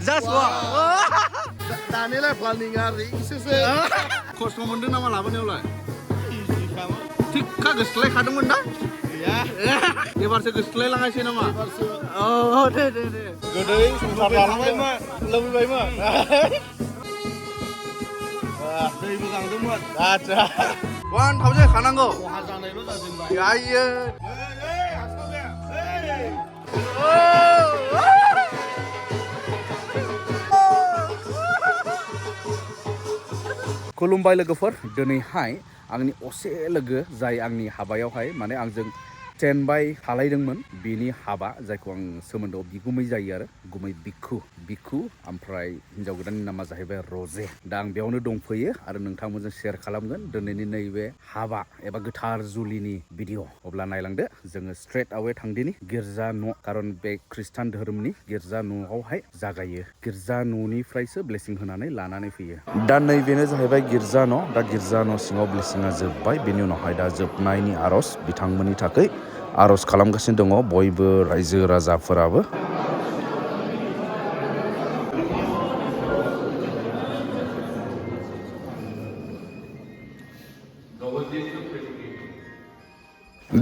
Just walk. Daनिलाय planning आरि इसोसो खस्थ' मोनदों नामा लाबोनायावलाय? थिगखा गोसोलायखादोंमोन ना? गैया एबारसो गोसोलायलाङासै नामा? एबारसो दे गोदै संसार लालांबायमोन लुबैबायमोन दैबो गांदोंमोन आदसा 1000 खानांगौ खहा जानायल' जाजेनबाय आइयो खुलुमबाय लोगोफोर दिनैहाय आंनि असे लोगो जाय आंनि हाबायावहाय माने आंजों स्टेन्ड बाय थालायदोंमोन बिनि हाबा जायखौ आं सोमोन्दोआव बिगुमै जायो आरो गुमै बिकु ओमफ्राय हिन्जाव गोदाननि नामा जाहैबाय रजे दा आं बेयावनो दंफैयो आरो नोंथांमोनजों शेयार खालामगोन दिनैनि नैबे हाबा एबा गोथार जुलिनि भिडिअ अब्ला नायलांदो जोङो स्ट्रेट आवे थांदिनि गिर्जा न' खारन बे खृष्टान धोरोमनि गिर्जा न'आवहाय जागायो गिर्जा न'निफ्रायसो ब्लेसिं होनानै लानानै फैयो दा नैबेनो जाहैबाय गिर्जा न' दा गिर्जा न' सिङाव ब्लेसिंआ जोब्बाय बेनि उनावहाय दा जोबनायनि आर'ज बिथांमोननि थाखाय आर'ज खालामगासिनो दङ बयबो रायजो राजाफोराबो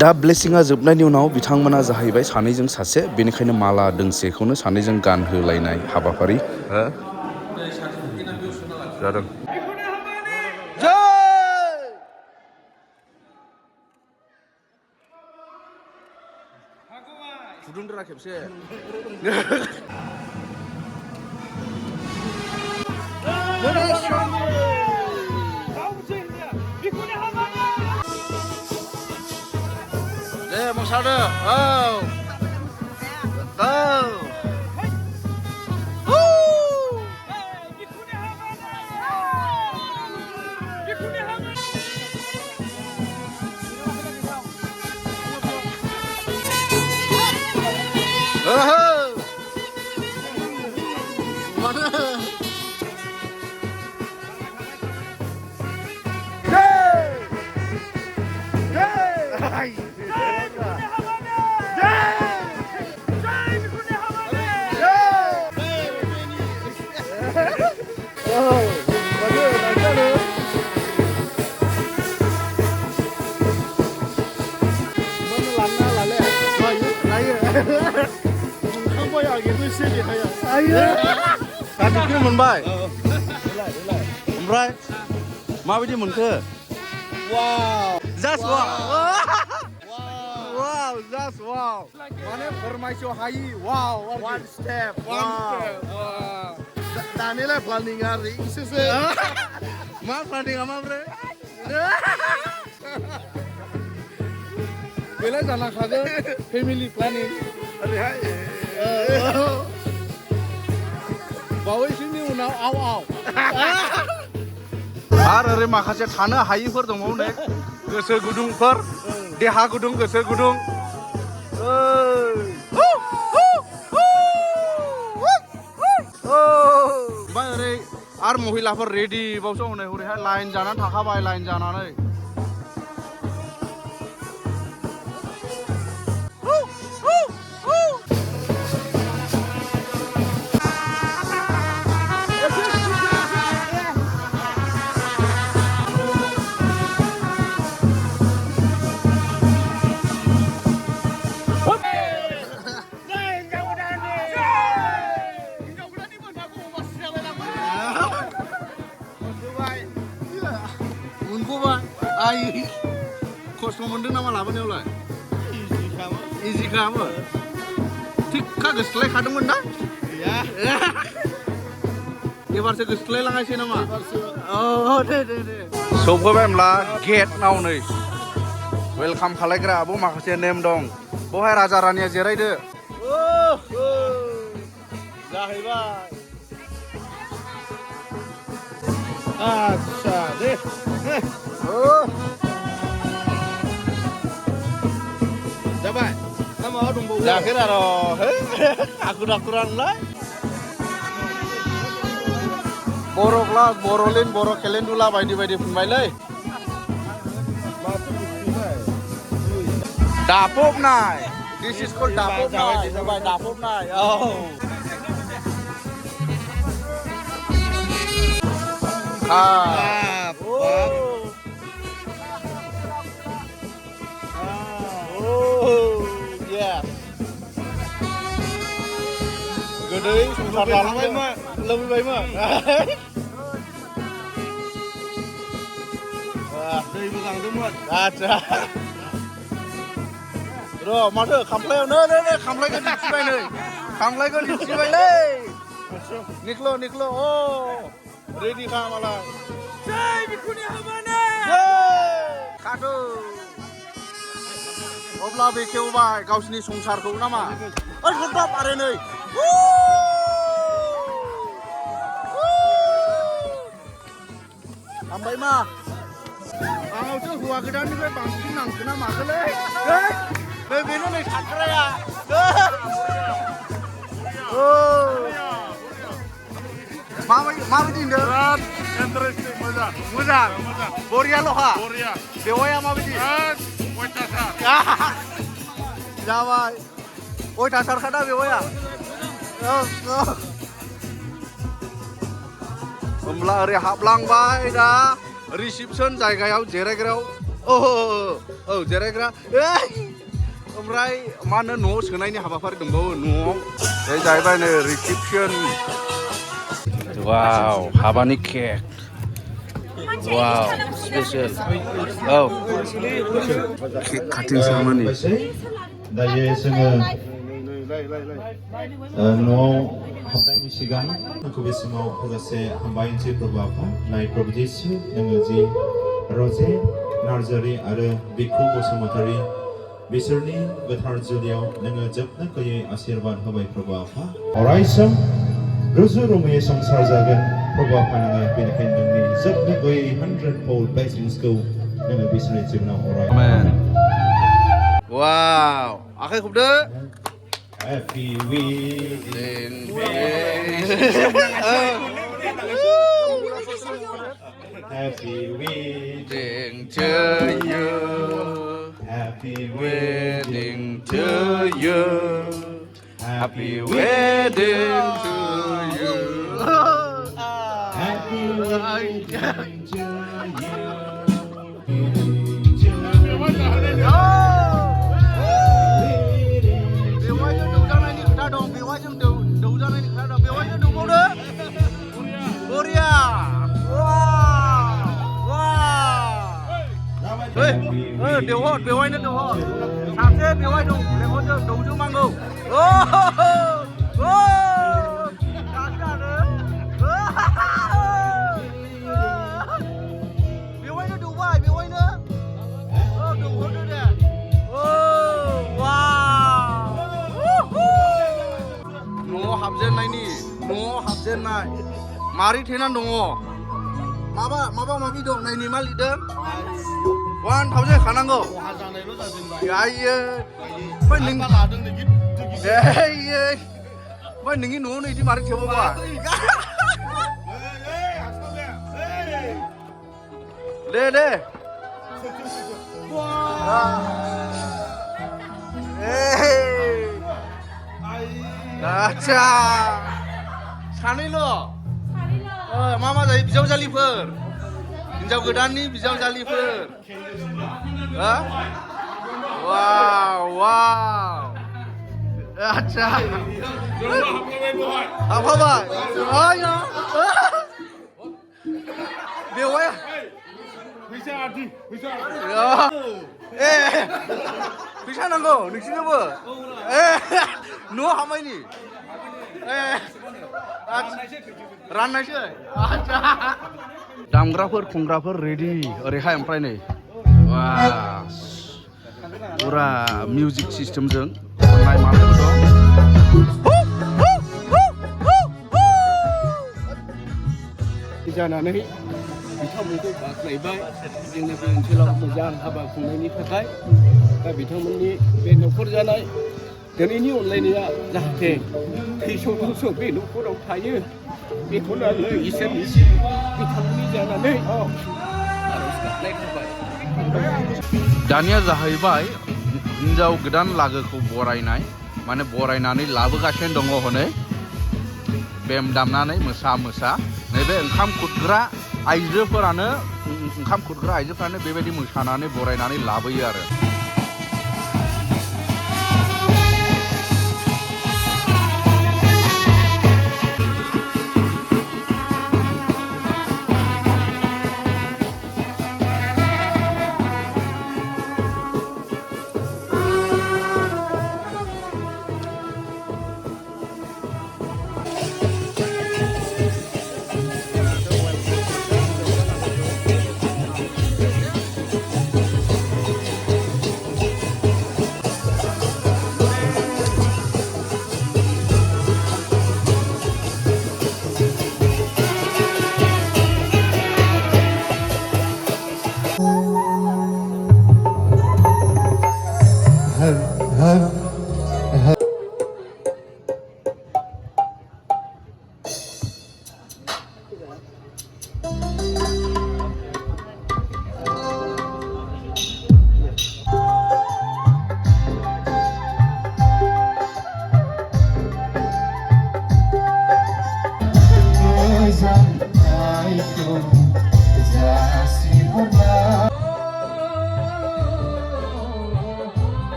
दा ब्लेसिंआ जोबनायनि उनाव बिथांमोना जाहैबाय सानैजों सासे बेनिखायनो माला दोंसेखौनो सानैजों गानहोलायनाय हाबाफारि जादों फुदुंदोरा खेबसे दे मोसादो गाज्रिखौनो मोनबाय ओमफ्राय माबायदि मोनखो जास्ट वाव माने फोरमायस' हायि वाव one step दानिलाय planning आरि इसोसो मा प्लानिंआ माब्रै बेलाय जालांखागोन फेमिलि प्लानिं ओरैहाय बावैसोनि उनाव आव आरो ओरै माखासे थानो हायिफोर दंबावो नै गोसो गुदुंफोर देहा गुदुं गोसो गुदुं ओमफ्राय ओरै आरो महिलाफोर रेडि बावसो हनै हरैहाय लाइन जानानै थाखाबाय लाइन जानानै खस्थ' मोनदों नामा लाबोनायावलाय इजि खामो थिगखा गोसोलायखादोंमोन ना गैया एबारसो गोसोलायलाङासै नामा दे सौफैबाय होनब्ला गेटनाव नै वेलकाम खालायग्राबो माखासे नेम दं बहाय राजा रानिया जिरायदो जाहैबाय आदसा दे जाबाय ना माबा दंबावो जाखै आरो हाखु दाखुरानलाय बर' क्लास बर'लिन बर' केलेन्डुला बायदि बायदि फुनबायलै दाफबनाय दिस इज called दाफबनाय Hap. Oh, yes. Gede, susah dalamnya mah lebih baik mah. Wah, dari pegang demut. Ada. Rồi, mà được khám leo nữa đấy, khám lấy cái gì vậy này? Khám lấy cái gì vậy đây? Niklo, Niklo, oh, ready kah malah? Jai BIKU ni hamana. Kado. Obla BIKU बाय गावसिनि संसारखौ नामा? ओइ गोदाब आरो नै. Sampai mah. Itu hua godaननिफ्राय बांसिन नांखो ना माखोलै? नै बेनो नै सानग्राया. माबायदि होनदों? Berat, interesting, moza. Boria loh ha. Korea. Bewaya माबायदि? Wajahkan. जाबाय. अयथासार खादा बेवाया. होमब्ला ओरै हाबलांबाय दा रिसेपसन जायगायाव जिरायग्रायाव औ जिरायग्रा ओमफ्राय मा होनो न'आव सोनायनि हाबाफारि दंबावो न'आव बे जाहैबाय नै रिसेपसन वाव हाबानि केक वाव स्पेशल औ केक काटिं सेरेमनि दायो जोङो न'आव हाबनायनि सिगां नोंखौ बे समाव थोजासे हामबायसै प्रभु आफा नाय प्रभु जिसु नोङो जि रजे नार्जारि आरो बिकु बसुमतारि बिसोरनि गोथार जुलियाव नोङो जोबनो गैयै आशीर्बाद होबाय प्रभु आफा अरायसम रुजु रुमुयै संसार जागोन प्रभु आफा नोङो बेनिखायनो नोंनि जोबनो गैयै 100-fold blessingsखौ नोङो बिसोरनि जिबनाव अराय आमेन वाव आखाइ खबदो Happy wedding Happy wedding to you Happy wedding to you happy wedding to you Happy wedding to you बेवाइजों दौजानायनि खोथा दं बेवाइजों दौजानायनि खोथा दं बेवाइजों दौबावदो बरिया देवहर बेवाइनो देवहर सासे बेवाइ दं लेंहरजों दौजोबनांगौ बेवाइनो दौबाय बेवाइनो दौहरदो दे न'आव हाबजेननाय मारै थेनानै दङ माबा माबि दं नायनि मा लिरदों 1000 खानांगौ आइयो ओमफ्राय नोंनि न'आवनो इदि मारै थेबावबा दे आच्छा सानैल' मा जायो बिजावजालिफोर हिनजाव गोदाननि बिजावजालिफोर वाव आच्छा हाबहाबाय बेवाय फैसा नांगौ नोंसिनोबो न'आव हाबनायनि राननायसै दामग्राफोर खुंग्राफोर रेडि ओरैहाय ओमफ्राय नै पुरा मिउजिक सिस्टेमजों खननाय मानायबो दं जानानै बिथांमोनखौ बाख्नायबाय जोंनि बे ओनसोलाव मोजां हाबा खुंनायनि थाखाय दा बिथांमोननि बे न'खर जानाय दिनैनि अनलायनाया जाहाथे थैस' बे न'खराव थायो बेखौनो आङो इसोरनिसिम बिथांमोननि जानानै आर'ज गाबनाय थाबाय दानिया जाहैबाय हिनजाव गोदान लागोखौ बरायनाय माने बरायनानै लाबोगासिनो दङ हनै बेम दामनानै मोसा नैबे ओंखाम खुरग्रा आइजोफोरानो ओंखाम खुरग्रा आइजोफ्रानो बेबायदि मोसानानै बरायनानै लाबोयो आरो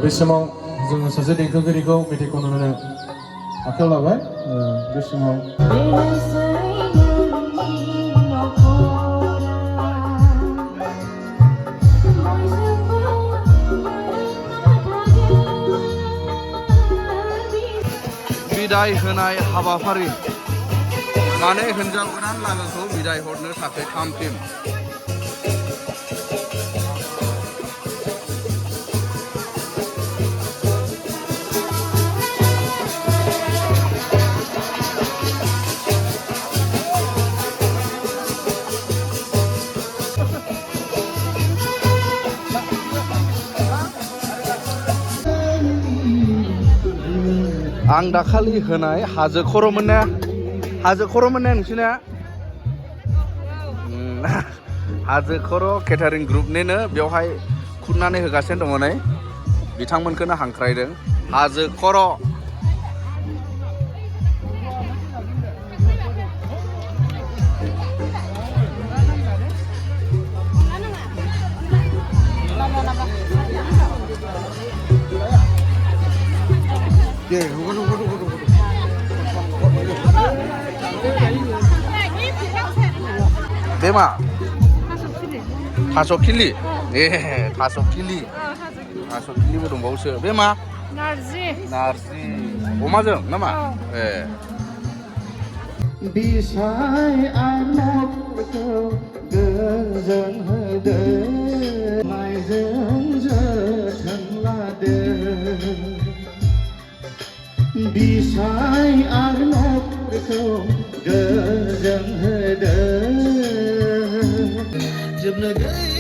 बे समाव जोङो सासे देंखोगिरिखौ मेथाइ खननो आखायाव लाबाय बे समाव बिदाय होनाय हाबाफारि माने हिन्जाव गोदान लागोखौ बिदाय हरनो थाखाय थामथिम आं दाखालि होनाय हाजो खर'मोन ना नोंसिना हाजो खर' केटारिं ग्रुपनिनो बेवहाय खुरनानै होगासिनो दङ नै बिथांमोनखौनो हांख्रायदों हाजो खर' बे मा थास' खिलि थास' खिलिबो दंबावोसो बे मा नारजि अमाजों नामा बिसाय आनबखौ गोजोन होदो माइजों जोथोन लादो बिसाय आनबखौ गोजोन होदो जोबनो गैया